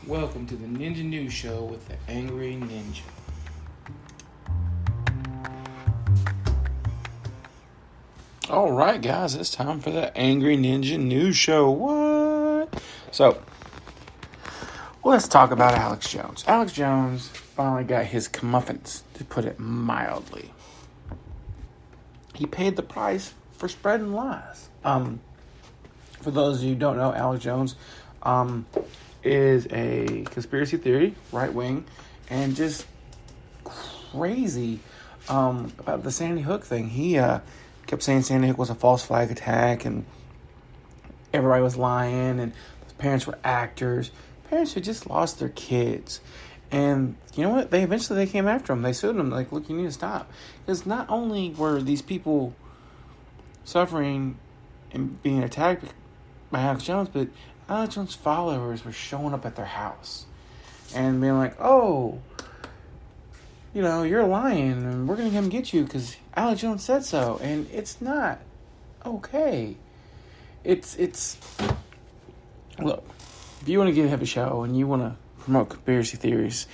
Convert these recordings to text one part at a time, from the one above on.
Welcome to the Ninja News Show with the Angry Ninja. All right, guys, it's time for the Angry Ninja News Show. What? So, let's talk about Alex Jones. Alex Jones finally got his comeuppance, to put it mildly. He paid the price for spreading lies. For those of you who don't know, Alex Jones is a conspiracy theory, right wing, and just crazy about the Sandy Hook thing. He kept saying Sandy Hook was a false flag attack, and everybody was lying, and his parents were actors. Parents who just lost their kids. And you know what? They eventually came after him. They sued him. Like, look, you need to stop. Because not only were these people suffering and being attacked by Alex Jones, but Alex Jones' followers were showing up at their house and being like, oh, you know, you're lying and we're going to come get you because Alex Jones said so. And it's not okay. It's look, if you want to have a show and you want to promote conspiracy theories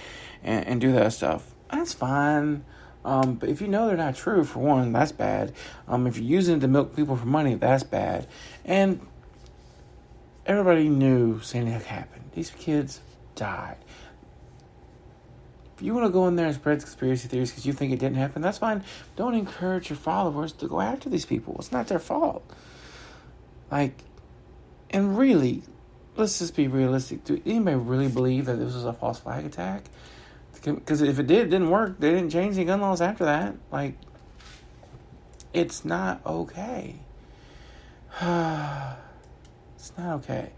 and do that stuff, that's fine. But if you know they're not true, for one, that's bad. If you're using it to milk people for money, that's bad. And everybody knew Sandy Hook happened. These kids died. If you want to go in there and spread conspiracy theories because you think it didn't happen, that's fine. Don't encourage your followers to go after these people. It's not their fault. Like, and really, let's just be realistic. Do anybody really believe that this was a false flag attack? Because if it didn't work. They didn't change the gun laws after that. Like, it's not okay. It's not okay.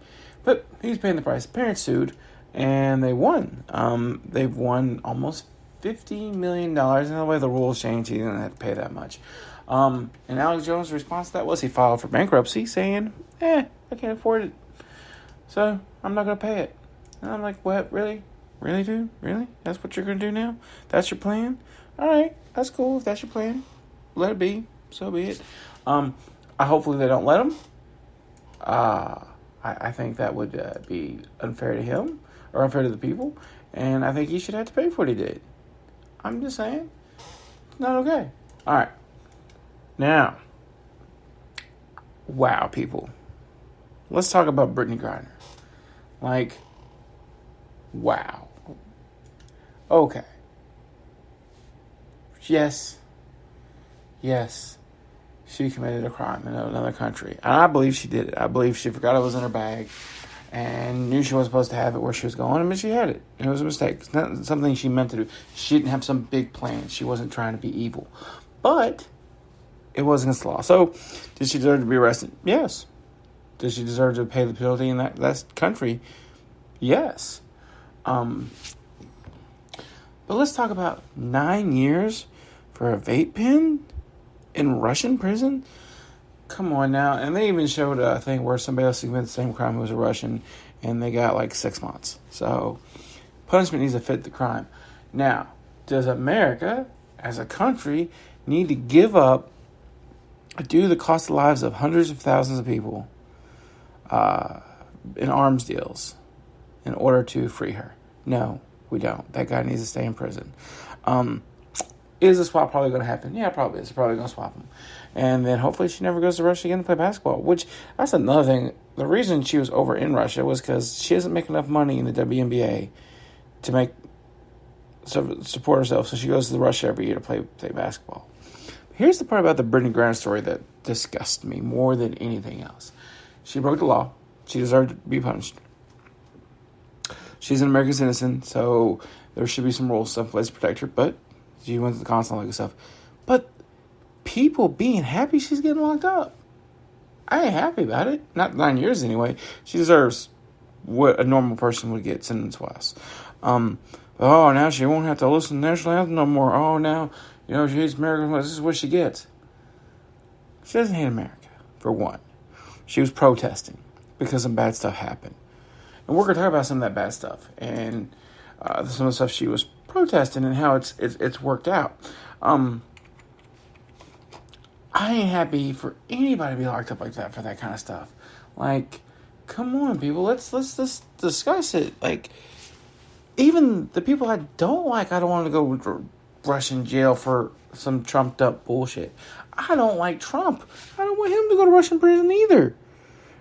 But he's paying the price. Parents sued, and they won. They've won almost $50 million. And the way the rules changed, he didn't have to pay that much. And Alex Jones' response to that was he filed for bankruptcy, saying, I can't afford it, so I'm not going to pay it. And I'm like, what? Really? Really, dude? Really? That's what you're going to do now? That's your plan? All right, that's cool. If that's your plan, let it be. So be it. Hopefully they don't let him. I think that would be unfair to him or unfair to the people. And I think he should have to pay for what he did. I'm just saying. It's not okay. All right. Now, wow, people. Let's talk about Brittany Griner. Like, wow. Okay. Yes. She committed a crime in another country. And I believe she did it. I believe she forgot it was in her bag and knew she wasn't supposed to have it where she was going, but she had it. It was a mistake. It's not something she meant to do. She didn't have some big plan. She wasn't trying to be evil. But it was against the law. So, did she deserve to be arrested? Yes. Does she deserve to pay the penalty in that country? Yes. But let's talk about 9 years for a vape pen in Russian prison. Come on now. And they even showed a thing where somebody else committed the same crime who was a Russian, and they got like 6 months. So punishment needs to fit the crime. Now, does America as a country need to give up due to the cost of lives of hundreds of thousands of people in arms deals in order to free her? No, we don't. That guy needs to stay in prison. Is the swap probably going to happen? Yeah, probably is. Probably going to swap him. And then hopefully she never goes to Russia again to play basketball, which that's another thing. The reason she was over in Russia was because she doesn't make enough money in the WNBA to support herself. So she goes to Russia every year to play basketball. Here's the part about the Brittany Griner story that disgusts me more than anything else. She broke the law. She deserved to be punished. She's an American citizen, so there should be some rules, some place to protect her, but she went to the consulate and stuff. But people being happy she's getting locked up. I ain't happy about it. Not 9 years anyway. She deserves what a normal person would get sentence-wise. Now she won't have to listen to the national anthem no more. Oh, now, she hates America. This is what she gets. She doesn't hate America, for one. She was protesting because some bad stuff happened. And we're going to talk about some of that bad stuff and some of the stuff she was protesting and how it's worked out. I ain't happy for anybody to be locked up like that for that kind of stuff. Like, come on, people. Let's discuss it. Like, even the people I don't like, I don't want to go to Russian jail for some trumped up bullshit. I don't like Trump. I don't want him to go to Russian prison either.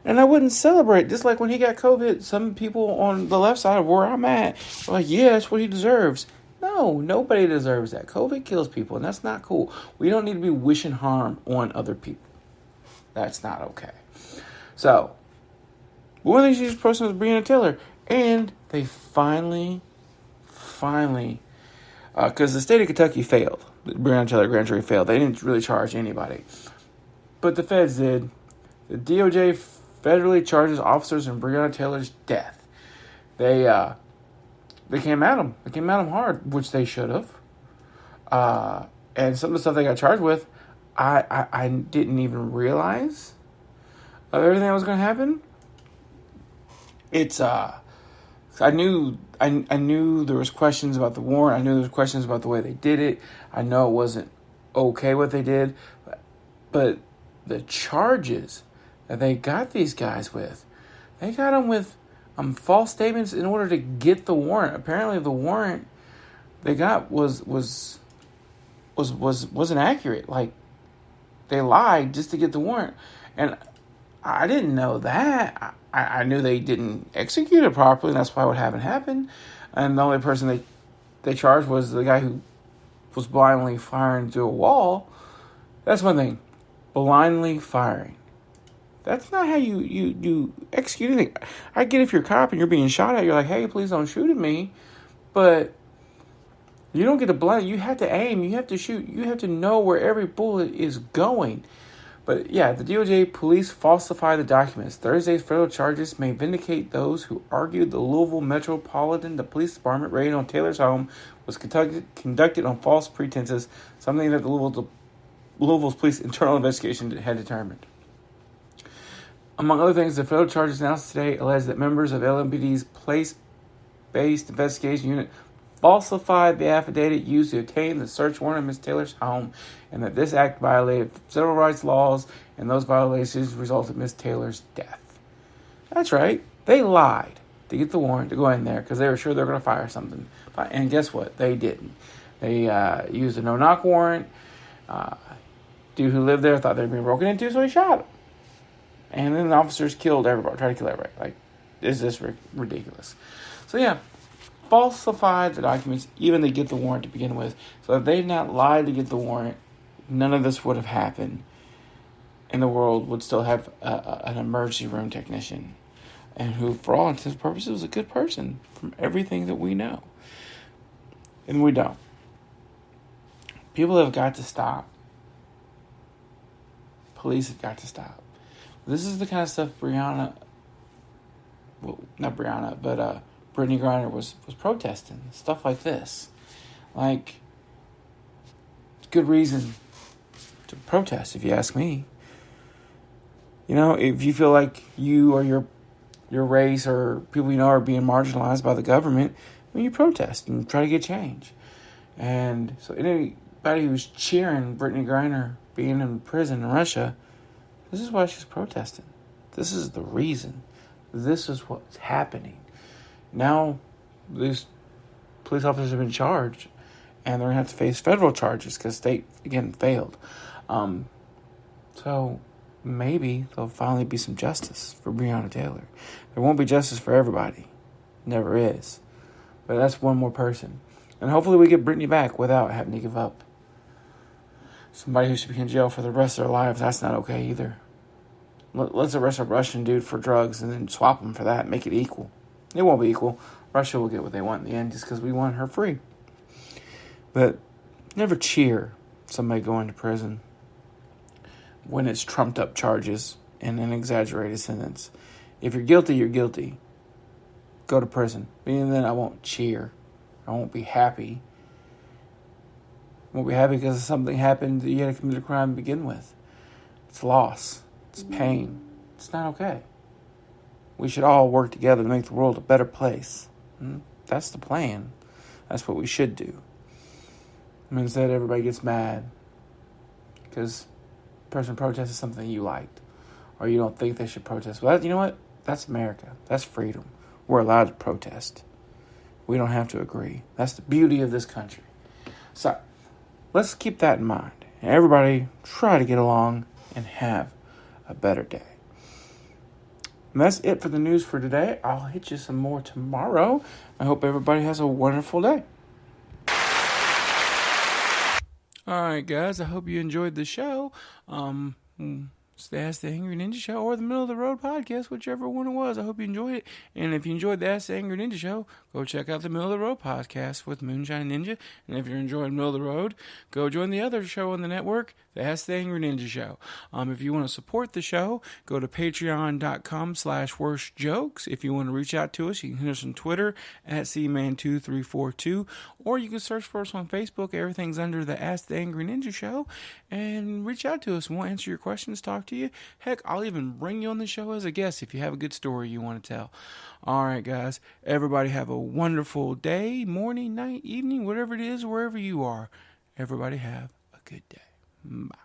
And I wouldn't celebrate. Just like when he got COVID, some people on the left side of where I'm at were like, yeah, that's what he deserves. No, nobody deserves that. COVID kills people, and that's not cool. We don't need to be wishing harm on other people. That's not okay. So, one of these persons was Breonna Taylor. And they finally, because the state of Kentucky failed. The Breonna Taylor grand jury failed. They didn't really charge anybody. But the feds did. The DOJ federally charges officers in Breonna Taylor's death. They came at him. They came at him hard, which they should have. And some of the stuff they got charged with, I didn't even realize of everything that was going to happen. It's I knew there was questions about the warrant. I knew there was questions about the way they did it. I know it wasn't okay what they did, but the charges that they got these guys with, they got them with false statements in order to get the warrant. Apparently, the warrant they got wasn't accurate. Like, they lied just to get the warrant, and I didn't know that. I knew they didn't execute it properly, and that's why what happened. And the only person they charged was the guy who was blindly firing through a wall. That's one thing. Blindly firing. That's not how you execute anything. I get if you're a cop and you're being shot at, you're like, hey, please don't shoot at me. But you don't get to blind. You have to aim. You have to shoot. You have to know where every bullet is going. But yeah, the DOJ police falsified the documents. Thursday's federal charges may vindicate those who argued the Louisville Metropolitan Police Department raid on Taylor's home was conducted on false pretenses, something that the Louisville's police internal investigation had determined. Among other things, the federal charges announced today allege that members of LMPD's place-based investigation unit falsified the affidavit used to obtain the search warrant of Ms. Taylor's home, and that this act violated civil rights laws, and those violations resulted in Ms. Taylor's death. That's right. They lied to get the warrant to go in there because they were sure they were going to fire something. And guess what? They didn't. They used a no-knock warrant. Dude who lived there thought they'd been broken into, so he shot him. And then the officers killed everybody, tried to kill everybody. Like, is this ridiculous? So yeah, falsified the documents even to get the warrant to begin with. So if they'd not lied to get the warrant, none of this would have happened. And the world would still have an emergency room technician. And who, for all intents and purposes, was a good person from everything that we know. And we don't. People have got to stop. Police have got to stop. This is the kind of stuff Brittany Griner was protesting. Stuff like this. Like, it's good reason to protest, if you ask me. You know, if you feel like you or your race or people you know are being marginalized by the government, then you protest and try to get change. And so anybody who's cheering Brittany Griner being in prison in Russia, this is why she's protesting. This is the reason. This is what's happening. Now, these police officers have been charged, and they're going to have to face federal charges because state, again, failed. So maybe there'll finally be some justice for Breonna Taylor. There won't be justice for everybody. Never is. But that's one more person. And hopefully we get Brittany back without having to give up somebody who should be in jail for the rest of their lives. That's not okay either. Let's arrest a Russian dude for drugs and then swap him for that. Make it equal. It won't be equal. Russia will get what they want in the end just because we want her free. But never cheer somebody going to prison when it's trumped up charges and an exaggerated sentence. If you're guilty, you're guilty. Go to prison. And then I won't cheer. I won't be happy. I won't be happy because something happened that you had to commit a crime to begin with. It's loss. It's pain. It's not okay. We should all work together to make the world a better place. That's the plan. That's what we should do. And instead, everybody gets mad because the person protested something you liked, or you don't think they should protest. Well, you know what? That's America. That's freedom. We're allowed to protest. we don't have to agree. That's the beauty of this country. So, let's keep that in mind. Everybody try to get along and have a better day. And that's it for the news for today. I'll hit you some more tomorrow. I hope everybody has a wonderful day. All right, guys. I hope you enjoyed the show. It's the Ask the Angry Ninja Show or the Middle of the Road podcast, whichever one it was. I hope you enjoyed it. And if you enjoyed the Ask the Angry Ninja Show, go check out the Middle of the Road podcast with Moonshine Ninja. And if you're enjoying Middle of the Road, go join the other show on the network, the Ask the Angry Ninja Show. If you want to support the show, go to patreon.com/worstjokes. If you want to reach out to us, you can hit us on Twitter at cman2342, or you can search for us on Facebook. Everything's under the Ask the Angry Ninja Show, and reach out to us. We'll answer your questions, talk to you. Heck, I'll even bring you on the show as a guest if you have a good story you want to tell. All right, guys. Everybody have a wonderful day, morning, night, evening, whatever it is, wherever you are. Everybody have a good day. Bye.